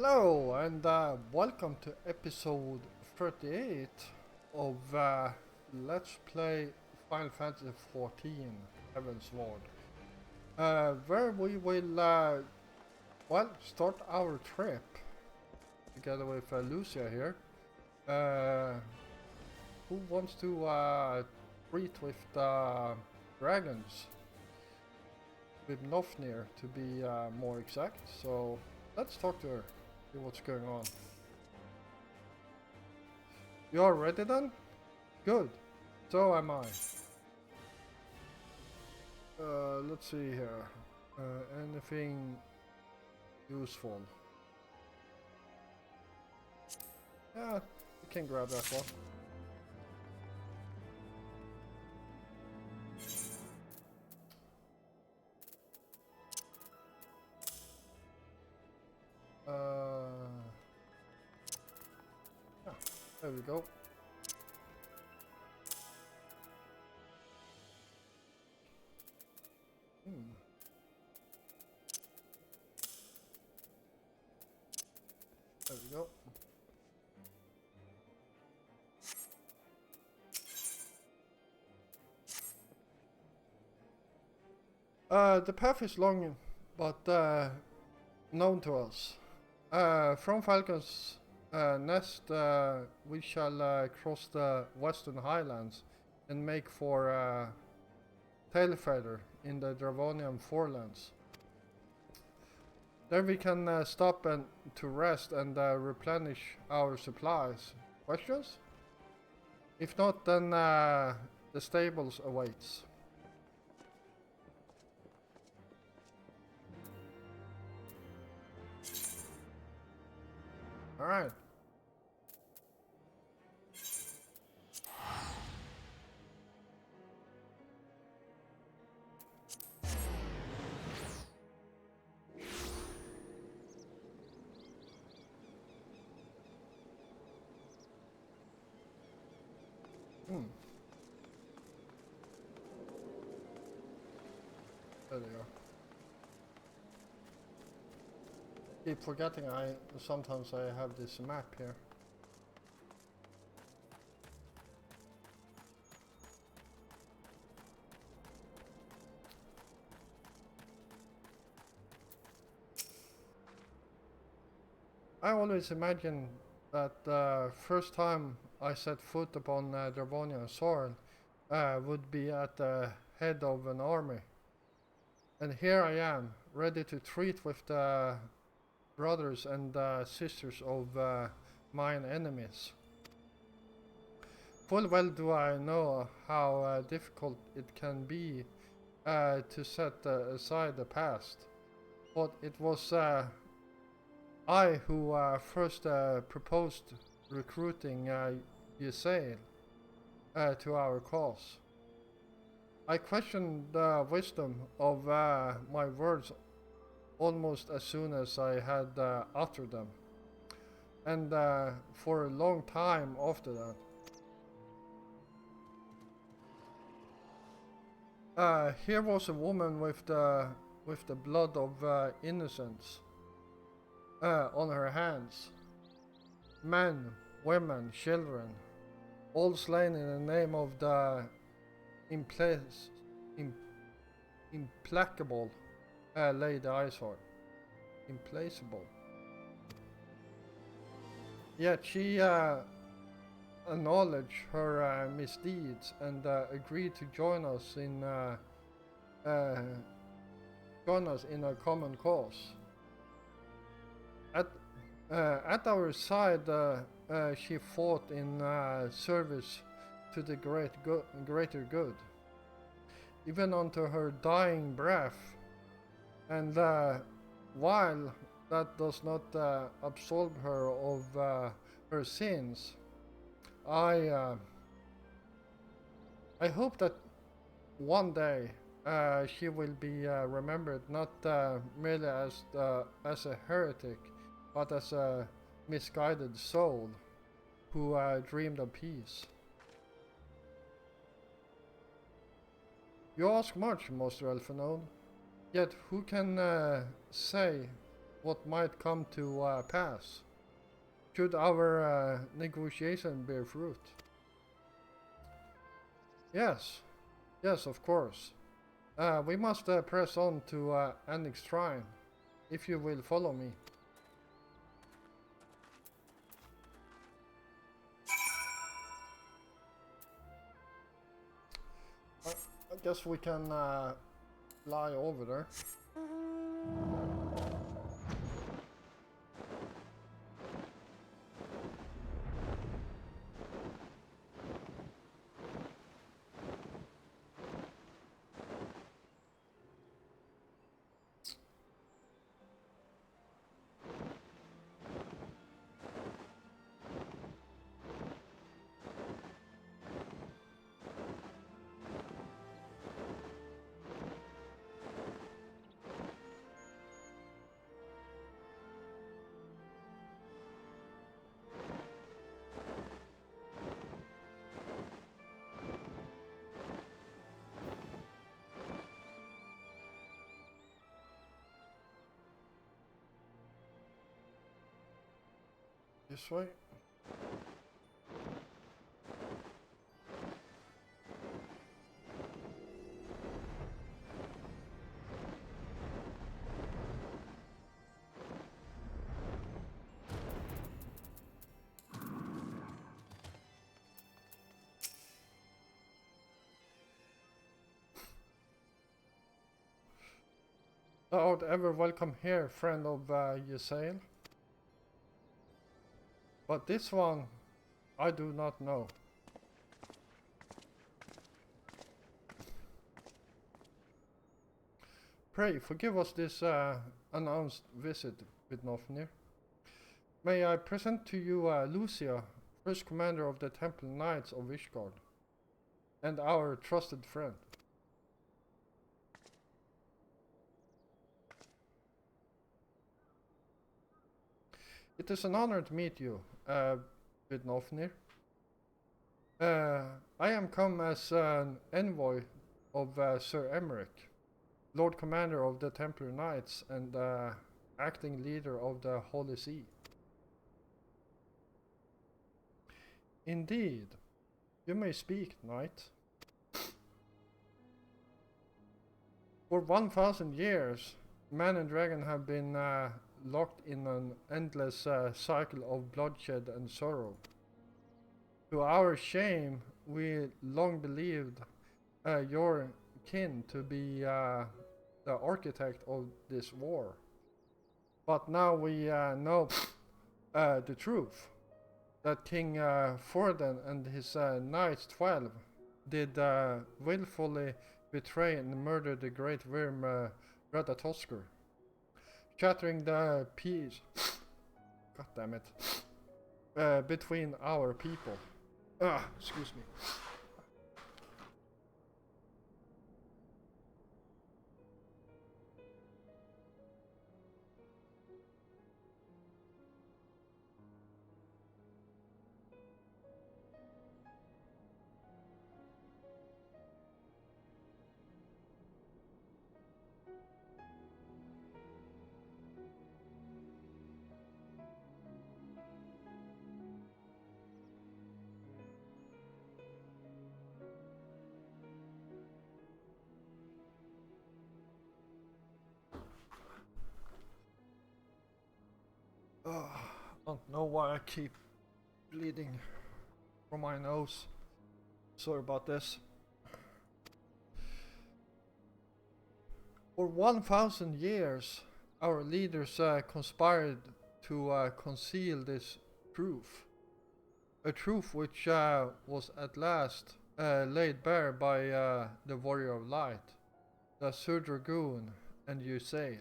Hello and welcome to episode 38 of Let's Play Final Fantasy 14 Heaven's Sword, where we will start our trip together with Lucia here, who wants to treat with the dragons, with Nofnir to be more exact. So let's talk to her, see what's going on. You are ready then? Good. So am I. Let's see here. Anything useful? Yeah, you can grab that one. Yeah, there we go. There we go. The path is long, but known to us. From Falcon's Nest, we shall cross the Western Highlands and make for Tailfeather in the Dravonian Forelands. Then we can stop and to rest and replenish our supplies. Questions? If not, then the stables awaits. All right. There they are. Keep forgetting sometimes I have this map here. I always imagine that the first time I set foot upon Dravonian soil would be at the head of an army. And here I am, ready to treat with the brothers and sisters of mine enemies. Full well do I know how difficult it can be to set aside the past. But it was I who first proposed recruiting Ysael to our cause. I questioned the wisdom of my words almost as soon as I had uttered them, and for a long time after that. Here was a woman with the blood of innocence on her hands. Men, women, children, all slain in the name of the implacable Lady Iceheart. Implacable. Yet she acknowledged her misdeeds and agreed to join us in a common cause. At our side, she fought in service to the greater good, even unto her dying breath. And while that does not absolve her of her sins, I hope that one day she will be remembered not merely as a heretic, but as a misguided soul who dreamed of peace. You ask much, Master Elphanone, yet who can say what might come to pass should our negotiation bear fruit. Yes, yes, of course. We must press on to Annick's shrine, if you will follow me. I guess we can fly over there. This way. Thou art ever welcome here, friend of Ysael. But this one, I do not know. Pray, forgive us this unannounced visit, Vidnofnir. May I present to you Lucia, first commander of the Temple Knights of Ishgard, and our trusted friend. It is an honor to meet you, Vidnofnir. I am come as an envoy of Sir Emmerich, Lord Commander of the Templar Knights and acting leader of the Holy See. Indeed, you may speak, knight. For 1,000 years, man and dragon have been locked in an endless cycle of bloodshed and sorrow. To our shame, we long believed your kin to be the architect of this war. But now we know the truth, that King Forden and his knights 12 did willfully betray and murder the great worm Ratatoskr, shattering the peace, god damn it, between our people. Excuse me. I don't know why I keep bleeding from my nose. Sorry about this. For 1,000 years, our leaders conspired to conceal this truth. A truth which was at last laid bare by the Warrior of Light, the Sur Dragoon, and Ysael.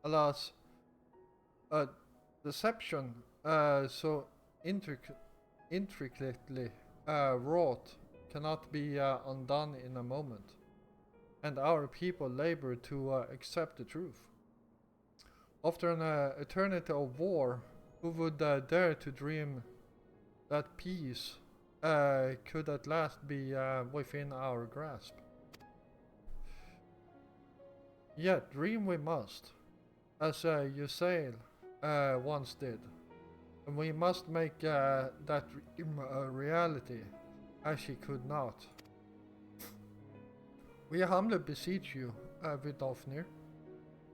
Alas, deception so intricately wrought cannot be undone in a moment, and our people labor to accept the truth. After an eternity of war, who would dare to dream that peace could at last be within our grasp? Yet dream we must, as Usail once did. And we must make that dream a reality, as she could not. We humbly beseech you, Vidofnir,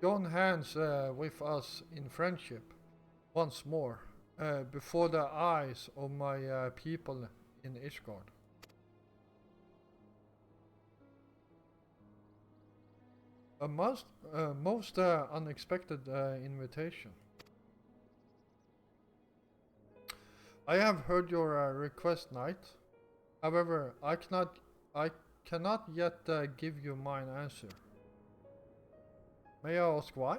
join hands with us in friendship once more, before the eyes of my people in Ishgard. A most unexpected invitation. I have heard your request, knight. However, I cannot yet give you mine answer. May I ask why?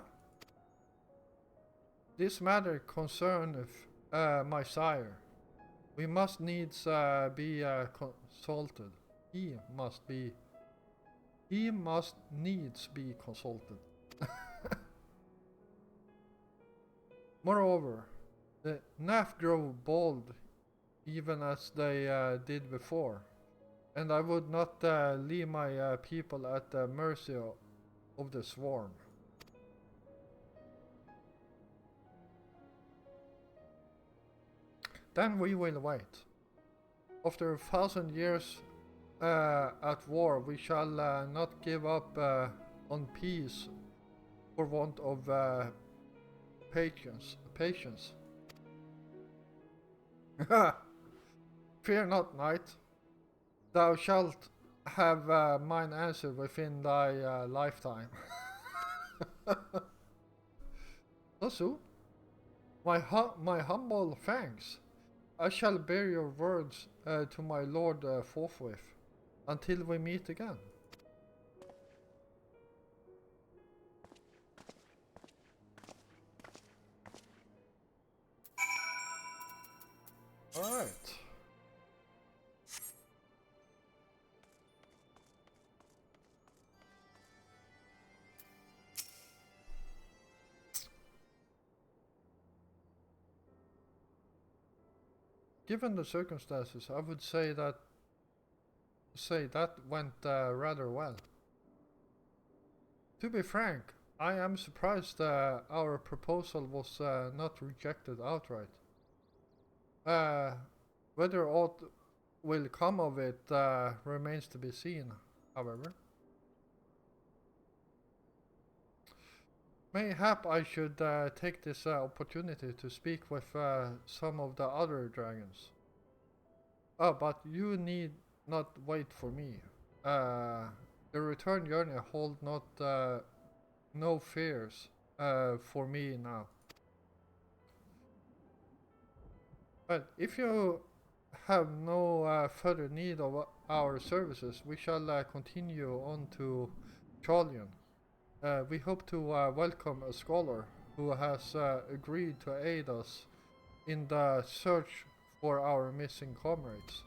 This matter concerneth my sire. We must needs be consulted. He must needs be consulted. Moreover, the Naf grow bold even as they did before, and I would not leave my people at the mercy of the swarm. Then we will wait. After 1,000 years at war, we shall not give up on peace for want of patience. Fear not, knight. Thou shalt have mine answer within thy lifetime. So soon? My humble thanks. I shall bear your words to my lord forthwith, until we meet again. Alright. Given the circumstances, I would say that went rather well. To be frank, I am surprised our proposal was not rejected outright. Whether aught will come of it remains to be seen, however. Mayhap I should take this opportunity to speak with some of the other dragons. But you need not wait for me. The return journey hold not no fears for me now. But if you have no further need of our services, we shall continue on to Trollion. We hope to welcome a scholar who has agreed to aid us in the search for our missing comrades.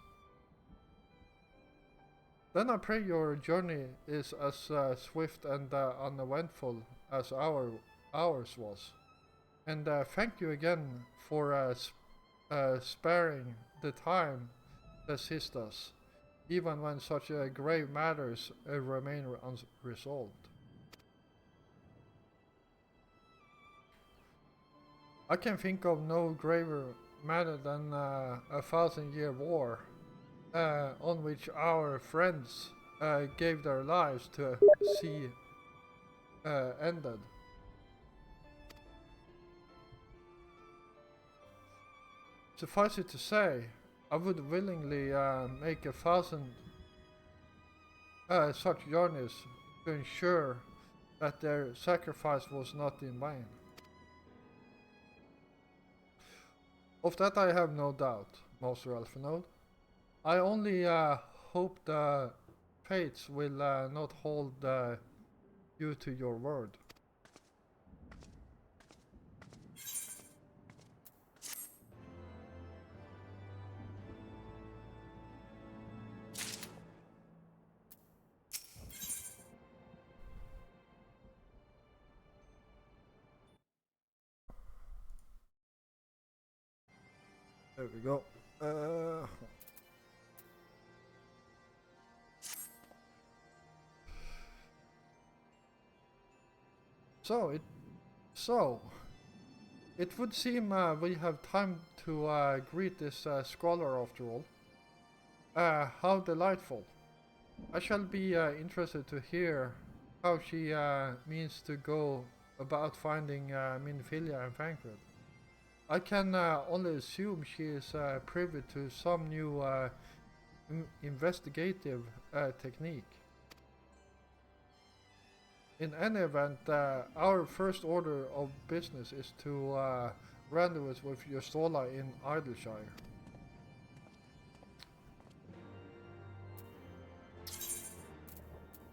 Then I pray your journey is as swift and uneventful as ours was. And thank you again for sparing the time to assist us, even when such grave matters remain unresolved. I can think of no graver matter than a 1,000-year war on which our friends gave their lives to see ended. Suffice it to say, I would willingly make 1,000 such journeys to ensure that their sacrifice was not in vain. Of that I have no doubt, Master Elfinode. I only hope the fates will not hold you to your word. There we go. So it So, it would seem we have time to greet this scholar after all. How delightful. I shall be interested to hear how she means to go about finding Minfilia and Fancred. I can only assume she is privy to some new investigative technique. In any event, our first order of business is to rendezvous with Yostola in Idleshire.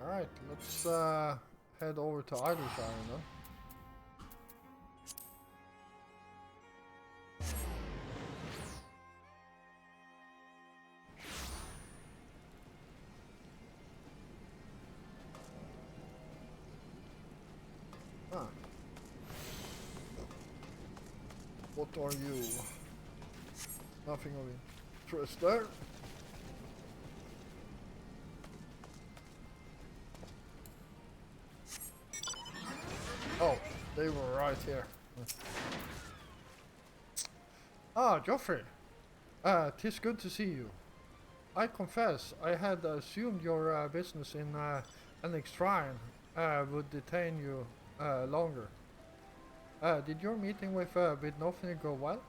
Alright, let's head over to Idleshire then. Ah. What are you? Nothing of interest there. Oh, they were right here. Ah, Joffrey. 'Tis good to see you. I confess, I had assumed your business in an shrine would detain you longer. Did your meeting with Vidnofny go well?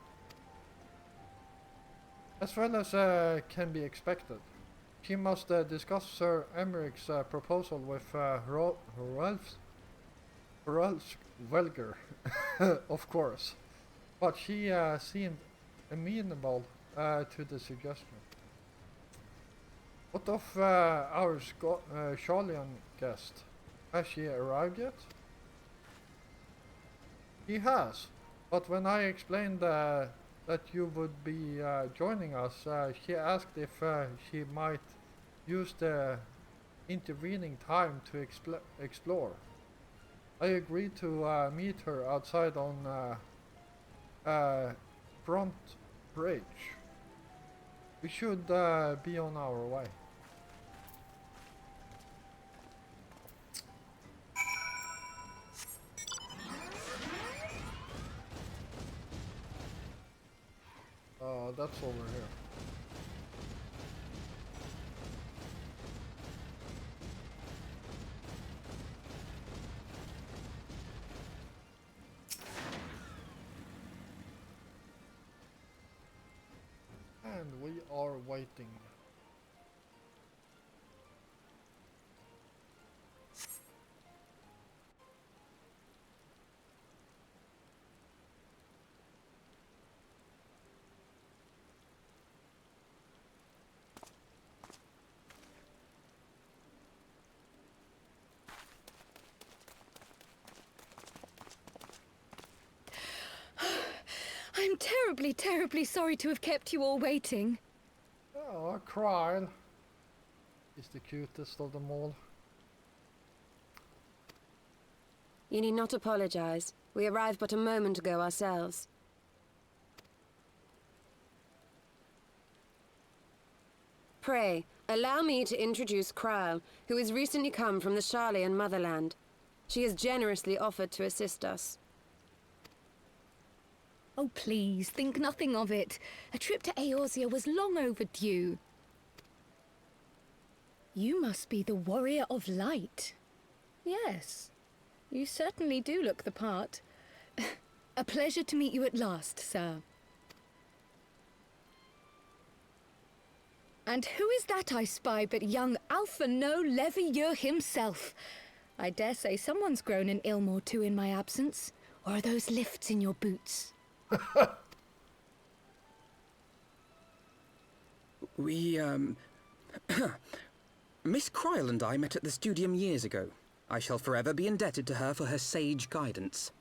As well as can be expected. She must discuss Sir Emeric's proposal with Rolf Welger, of course. But she seemed amenable to the suggestion. What of our Charlian guest? Has she arrived yet? He has, but when I explained that you would be joining us, she asked if she might use the intervening time to explore. I agreed to meet her outside on Front Bridge. We should be on our way. That's over here. And we are waiting. I'm terribly, terribly sorry to have kept you all waiting. Oh, Kryle. He's the cutest of them all. You need not apologize. We arrived but a moment ago ourselves. Pray, allow me to introduce Kryle, who has recently come from the Sharlayan motherland. She has generously offered to assist us. Oh, please, think nothing of it. A trip to Eorzea was long overdue. You must be the Warrior of Light. Yes, you certainly do look the part. A pleasure to meet you at last, sir. And who is that I spy but young Alphonso Levieux himself? I dare say someone's grown an ilm or two in my absence. Or are those lifts in your boots? We, Miss Kryle and I met at the studium years ago. I shall forever be indebted to her for her sage guidance.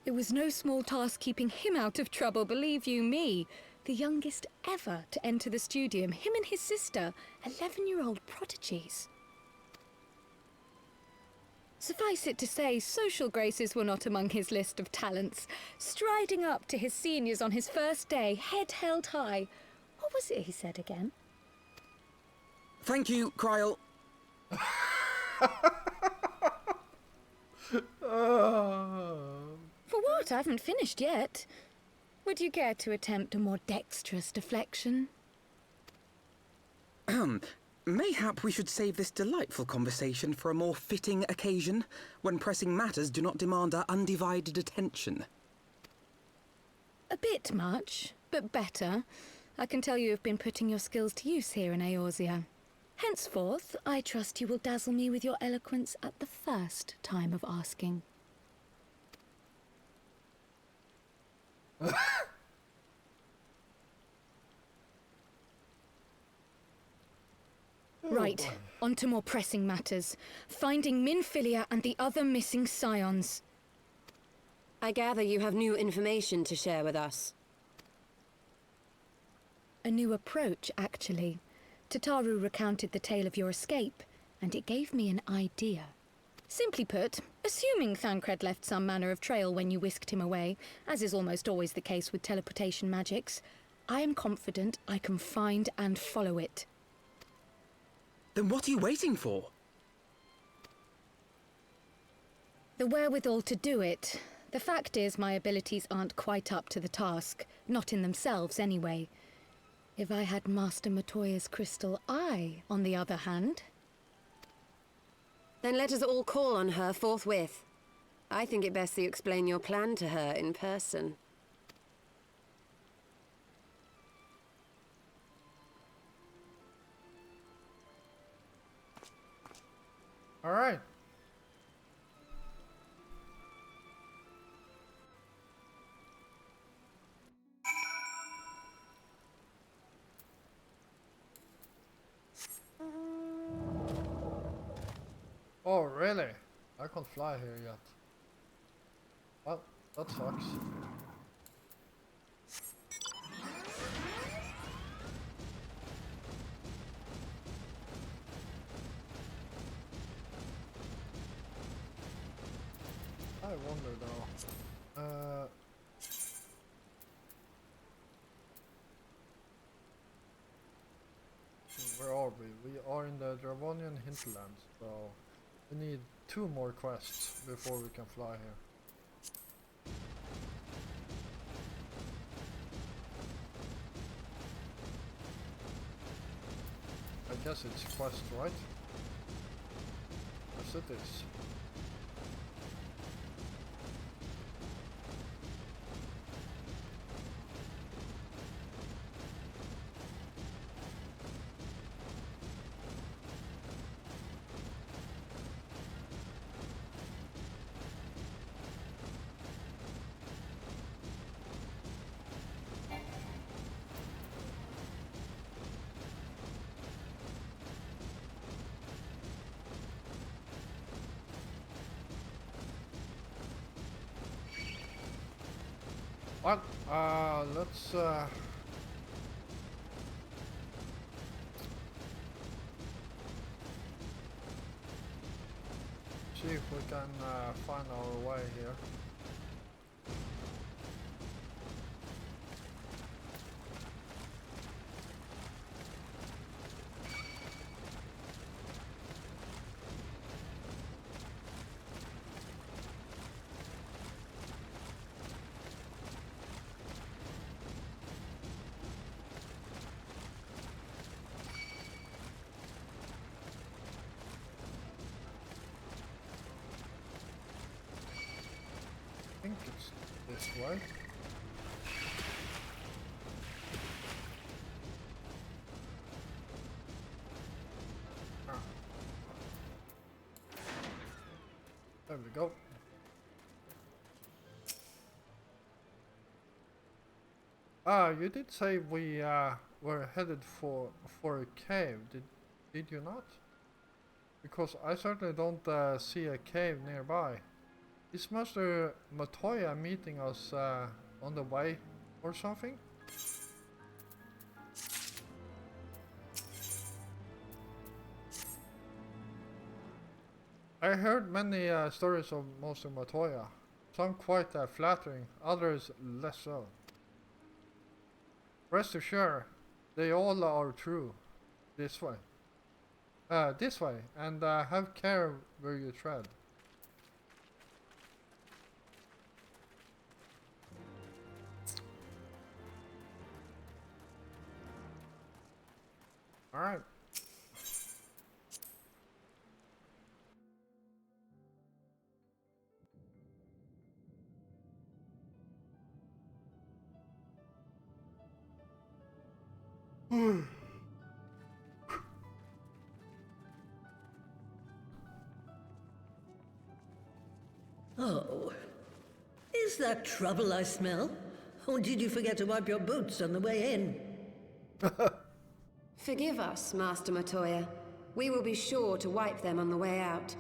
It was no small task keeping him out of trouble, believe you me. The youngest ever to enter the studium, him and his sister, 11-year-old prodigies. Suffice it to say, social graces were not among his list of talents. Striding up to his seniors on his first day, head held high. What was it he said again? Thank you, Kryle. For what? I haven't finished yet. Would you care to attempt a more dexterous deflection? Mayhap we should save this delightful conversation for a more fitting occasion, when pressing matters do not demand our undivided attention. A bit much, but better. I can tell you have been putting your skills to use here in Eorzea. Henceforth, I trust you will dazzle me with your eloquence at the first time of asking. Right, on to more pressing matters. Finding Minfilia and the other missing scions. I gather you have new information to share with us. A new approach, actually. Tataru recounted the tale of your escape, and it gave me an idea. Simply put, assuming Thancred left some manner of trail when you whisked him away, as is almost always the case with teleportation magics, I am confident I can find and follow it. Then what are you waiting for? The wherewithal to do it. The fact is, my abilities aren't quite up to the task. Not in themselves, anyway. If I had Master Matoya's crystal eye, on the other hand... Then let us all call on her forthwith. I think it best you explain your plan to her in person. All right. Oh, really? I can't fly here yet. Well, that sucks. I wonder though. Where are we? We are in the Dravonian hinterlands, so we need 2 more quests before we can fly here. I guess it's quest, right? Yes, it is. Well, let's see if we can find our way here. I think it's this way. There we go. You did say we were headed for a cave. Did you not? Because I certainly don't see a cave nearby. Is Master Matoya meeting us on the way or something? I heard many stories of Master Matoya. Some quite flattering, others less so. Rest assured, they all are true. This way. This way, and have care where you tread. Alright. Oh. Is that trouble I smell? Or did you forget to wipe your boots on the way in? Forgive us, Master Matoya. We will be sure to wipe them on the way out.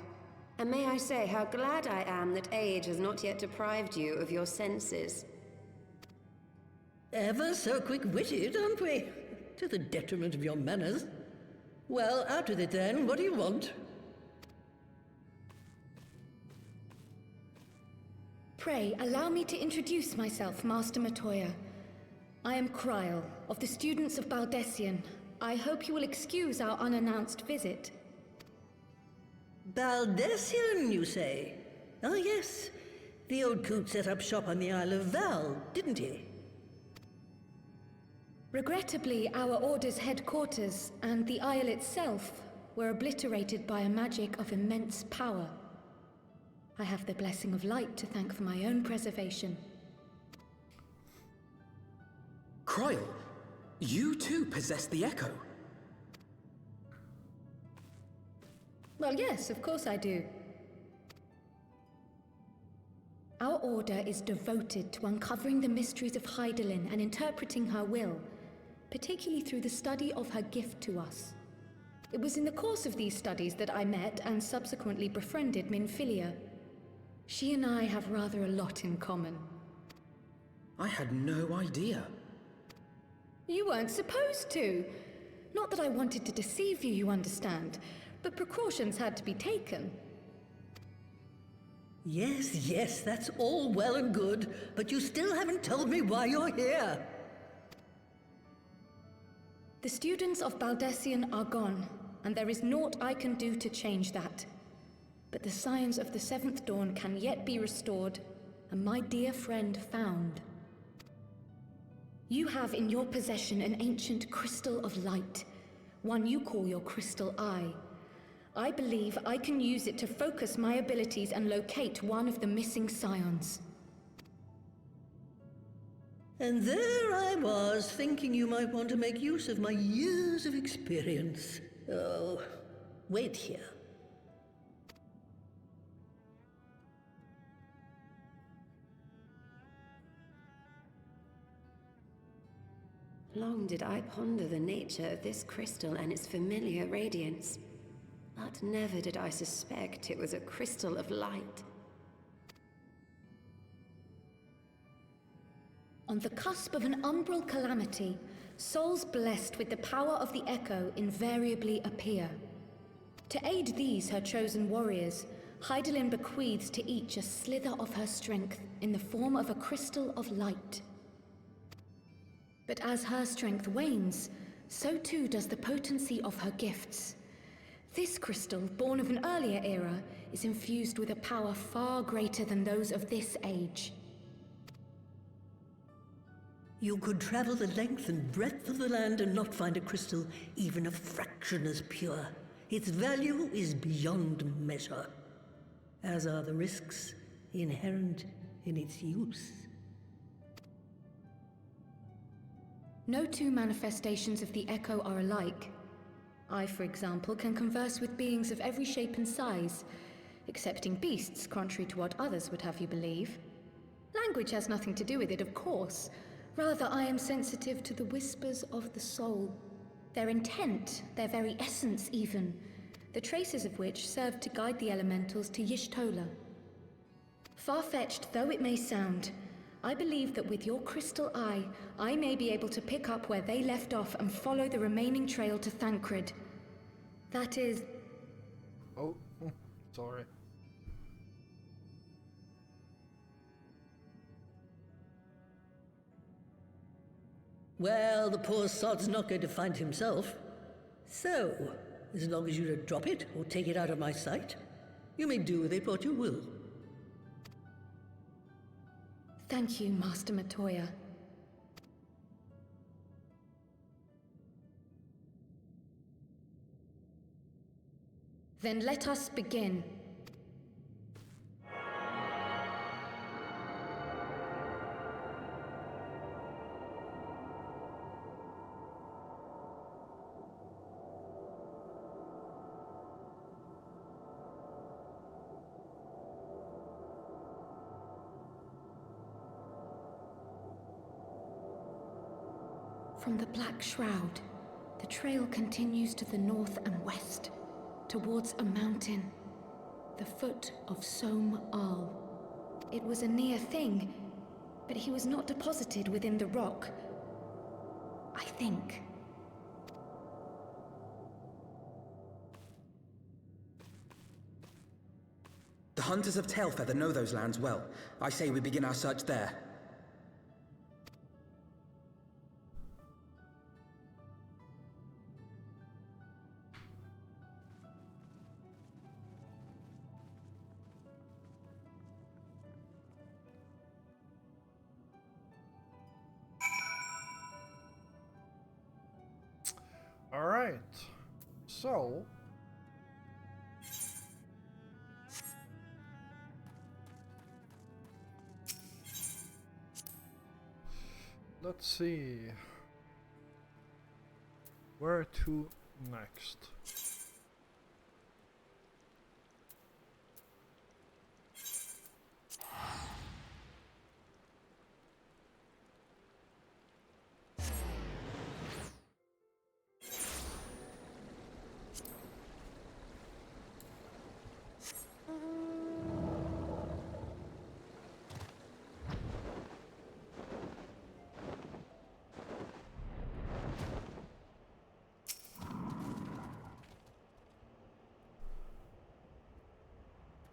And may I say how glad I am that age has not yet deprived you of your senses. Ever so quick-witted, aren't we? To the detriment of your manners. Well, out with it then. What do you want? Pray, allow me to introduce myself, Master Matoya. I am Kryl, of the students of Baldessian. I hope you will excuse our unannounced visit. Baldessian, you say? Ah, yes. The old coot set up shop on the Isle of Val, didn't he? Regrettably, our order's headquarters and the Isle itself were obliterated by a magic of immense power. I have the blessing of light to thank for my own preservation. Kryl, you too possess the Echo. Well, yes, of course I do. Our order is devoted to uncovering the mysteries of Hydaelyn and interpreting her will, particularly through the study of her gift to us. It was in the course of these studies that I met and subsequently befriended Minfilia. She and I have rather a lot in common. I had no idea. You weren't supposed to. Not that I wanted to deceive you, you understand, but precautions had to be taken. Yes, that's all well and good, but you still haven't told me why you're here. The students of Baldessian are gone, and there is naught I can do to change that. But the signs of the Seventh Dawn can yet be restored, and my dear friend found. You have in your possession an ancient crystal of light, one you call your crystal eye. I believe I can use it to focus my abilities and locate one of the missing scions. And there I was, thinking you might want to make use of my years of experience. Oh, wait here. Long did I ponder the nature of this crystal and its familiar radiance, but never did I suspect it was a crystal of light. On the cusp of an umbral calamity, souls blessed with the power of the Echo invariably appear. To aid these, her chosen warriors, Hydaelyn bequeaths to each a slither of her strength in the form of a crystal of light. But as her strength wanes, so too does the potency of her gifts. This crystal, born of an earlier era, is infused with a power far greater than those of this age. You could travel the length and breadth of the land and not find a crystal even a fraction as pure. Its value is beyond measure, as are the risks inherent in its use. No two manifestations of the Echo are alike. I, for example, can converse with beings of every shape and size, excepting beasts, contrary to what others would have you believe. Language has nothing to do with it, of course. Rather, I am sensitive to the whispers of the soul. Their intent, their very essence even, the traces of which served to guide the elementals to Y'shtola. Far-fetched though it may sound, I believe that with your crystal eye, I may be able to pick up where they left off and follow the remaining trail to Thancred. That is... Oh, sorry. Well, the poor sod's not going to find himself. So, as long as you don't drop it or take it out of my sight, you may do with it what you will. Thank you, Master Matoya. Then let us begin. From the Black Shroud, the trail continues to the north and west, towards a mountain, the foot of Somme Al. It was a near thing, but he was not deposited within the rock. I think. The hunters of Tailfeather know those lands well. I say we begin our search there. Alright, so let's see where to next.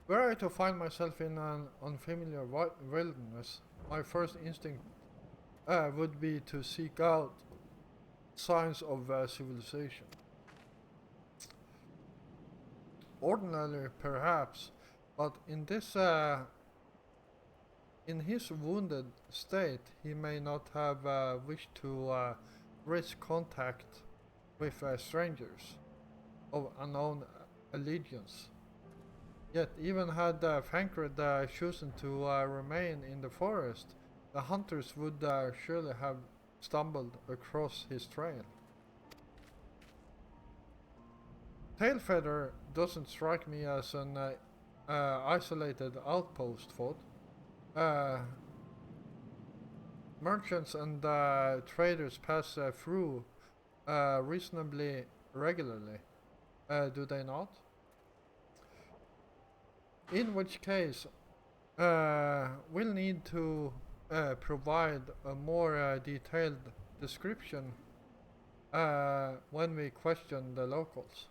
Were I to find myself in an unfamiliar wilderness, my first instinct would be to seek out signs of civilization. Ordinarily, perhaps, but in this, in his wounded state, he may not have wished to risk contact with strangers of unknown allegiance. Yet, even had Fancred chosen to remain in the forest, the hunters would surely have stumbled across his trail. Tailfeather doesn't strike me as an isolated outpost, thought. Merchants and traders pass through reasonably regularly, do they not? In which case, we'll need to provide a more detailed description when we question the locals.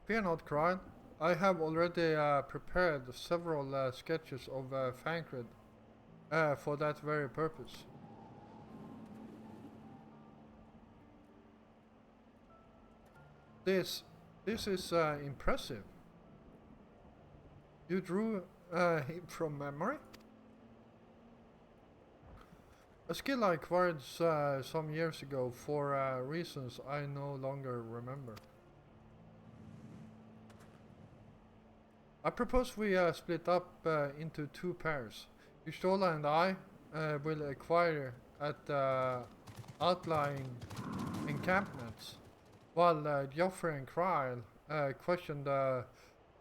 Fear not, Cried. I have already prepared several sketches of Fancred for that very purpose. This is impressive. You drew him from memory? A skill I acquired some years ago for reasons I no longer remember. I propose we split up into two pairs. Ustola and I will acquire at outlying encampments, while Joffrey and Kryle question the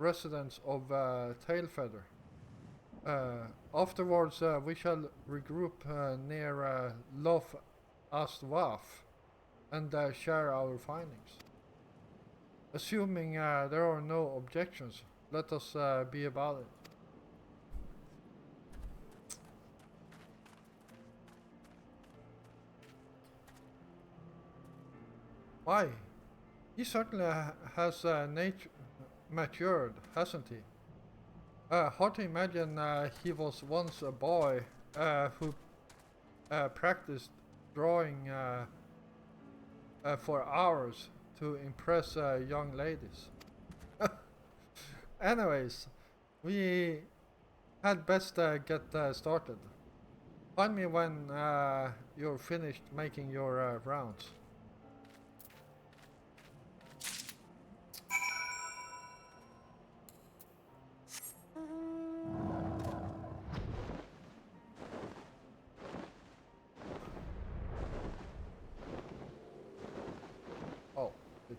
residents of Tailfeather. Afterwards, we shall regroup near Lof Aswaf and share our findings. Assuming there are no objections, let us be about it. Why? He certainly has matured, hasn't he? Hard to imagine he was once a boy who practiced drawing for hours to impress young ladies. Anyways, we had best get started. Find me when you're finished making your rounds.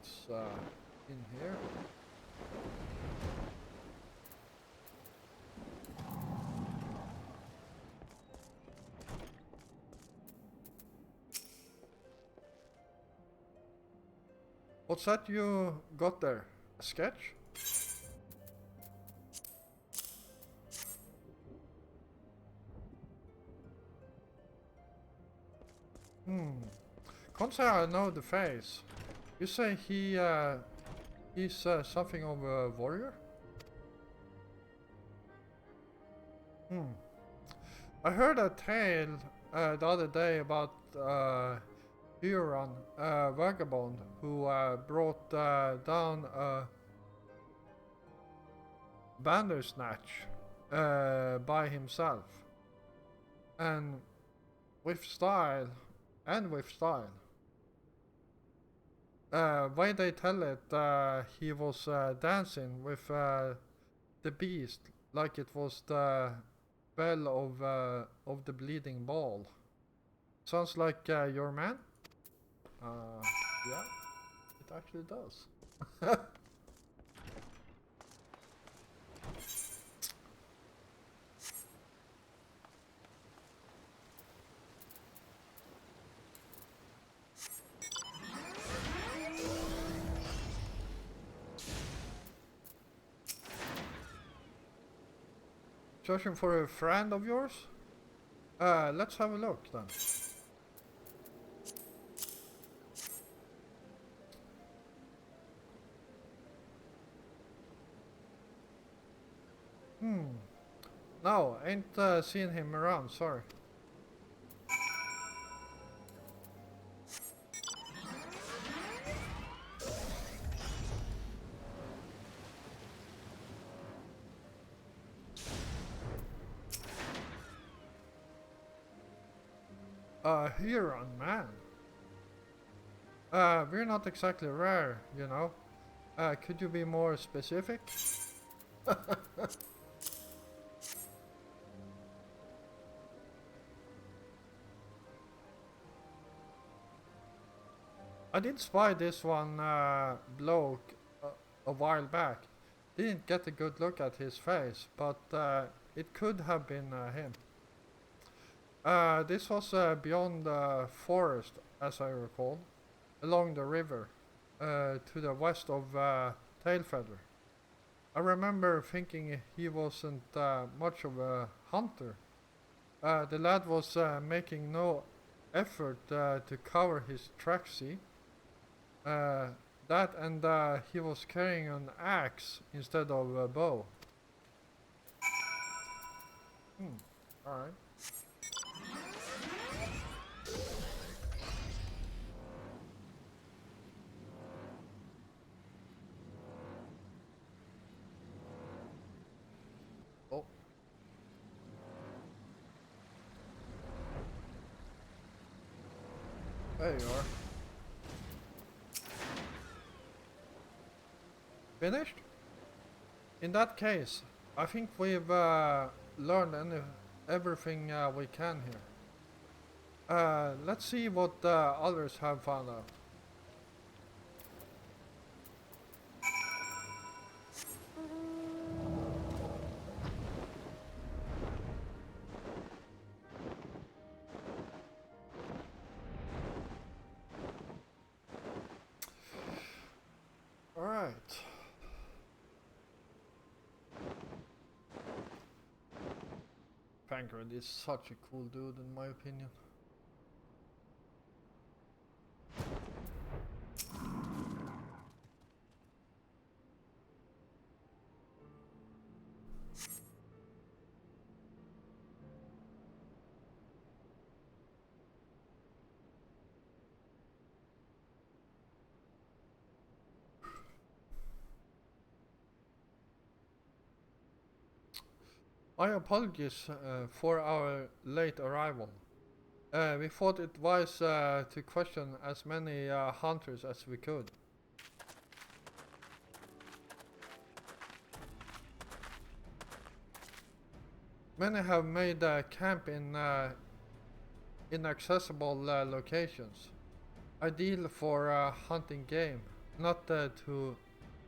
it's in here. What's that you got there? A sketch? Can't say I know the face. You say he's something of a warrior? I heard a tale the other day about Huron, a vagabond who brought down a bandersnatch by himself, and with style. Way they tell it, he was dancing with the beast like it was the bell of the bleeding ball. Sounds like your man? Yeah, it actually does. Searching for a friend of yours? Let's have a look then. No, ain't seen him around, sorry. Huron, man. We're not exactly rare, you know. Could you be more specific? I did spy this one bloke a while back. Didn't get a good look at his face, but it could have been him. This was beyond the forest, as I recall, along the river, to the west of Tailfeather. I remember thinking he wasn't much of a hunter. The lad was making no effort to cover his tracks, see? That and he was carrying an axe instead of a bow. Alright. Oh. There you are. Finished? In that case, I think we've learned everything we can here. Let's see what others have found out. Alright. Pankred is such a cool dude in my opinion. My apologies for our late arrival. We thought it wise to question as many hunters as we could. Many have made camp in inaccessible locations, ideal for hunting game. not to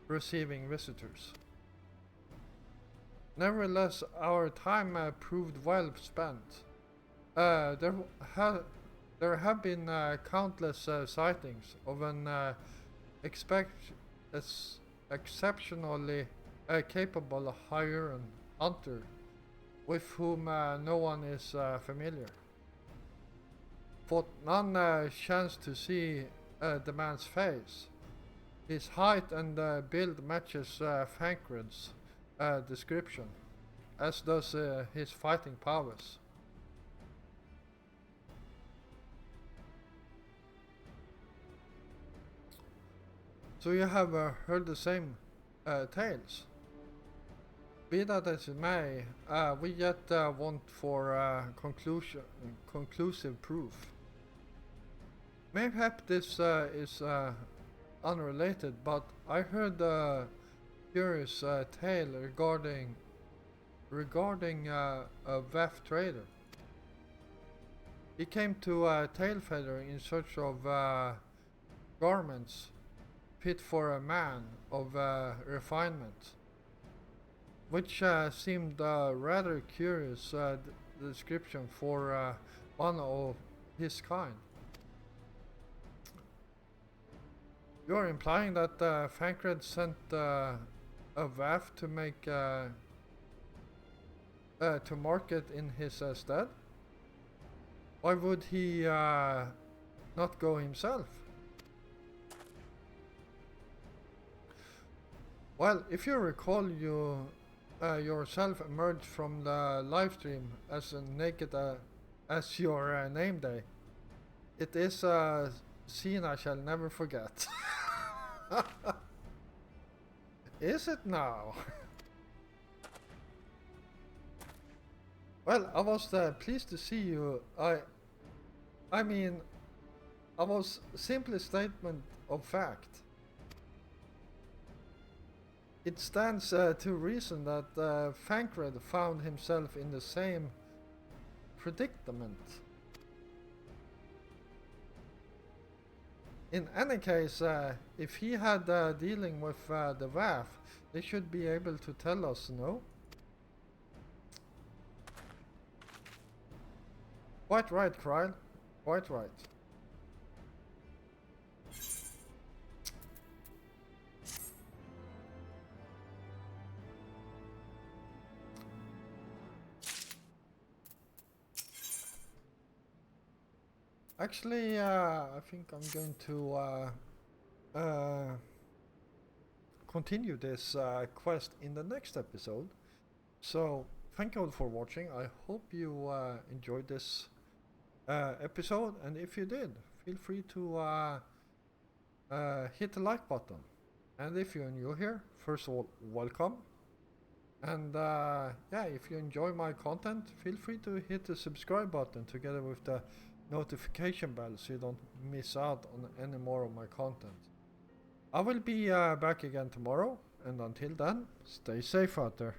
receiving visitors. Nevertheless, our time proved well spent. There have been countless sightings of an exceptionally capable Hyran hunter with whom no one is familiar. But none chanced to see the man's face. His height and build matches Fankred's description, as does his fighting prowess. So you have heard the same tales. Be that as it may, we yet want for conclusive proof. Mayhap this is unrelated, but I heard a curious tale regarding a VAF trader. He came to Tailfeather in search of garments fit for a man of refinement, which seemed rather curious description for one of his kind. You're implying that Fankred sent a VAF to make to market in his stead? Why would he not go himself? Well, if you recall, you yourself emerged from the live stream as naked as your name day. It is a scene I shall never forget. Is it now? Well, I was pleased to see you. I mean, I was simply a statement of fact. It stands to reason that Fankred found himself in the same predicament. In any case, if he had dealing with the VAF, they should be able to tell us, no? Quite right, Kryle. Quite right. Actually, I think I'm going to continue this quest in the next episode. So, thank you all for watching. I hope you enjoyed this episode, and if you did, feel free to hit the like button. And if you're new here, first of all, welcome. And yeah, if you enjoy my content, feel free to hit the subscribe button together with the notification bell so you don't miss out on any more of my content. I will be back again tomorrow, and until then, stay safe out there.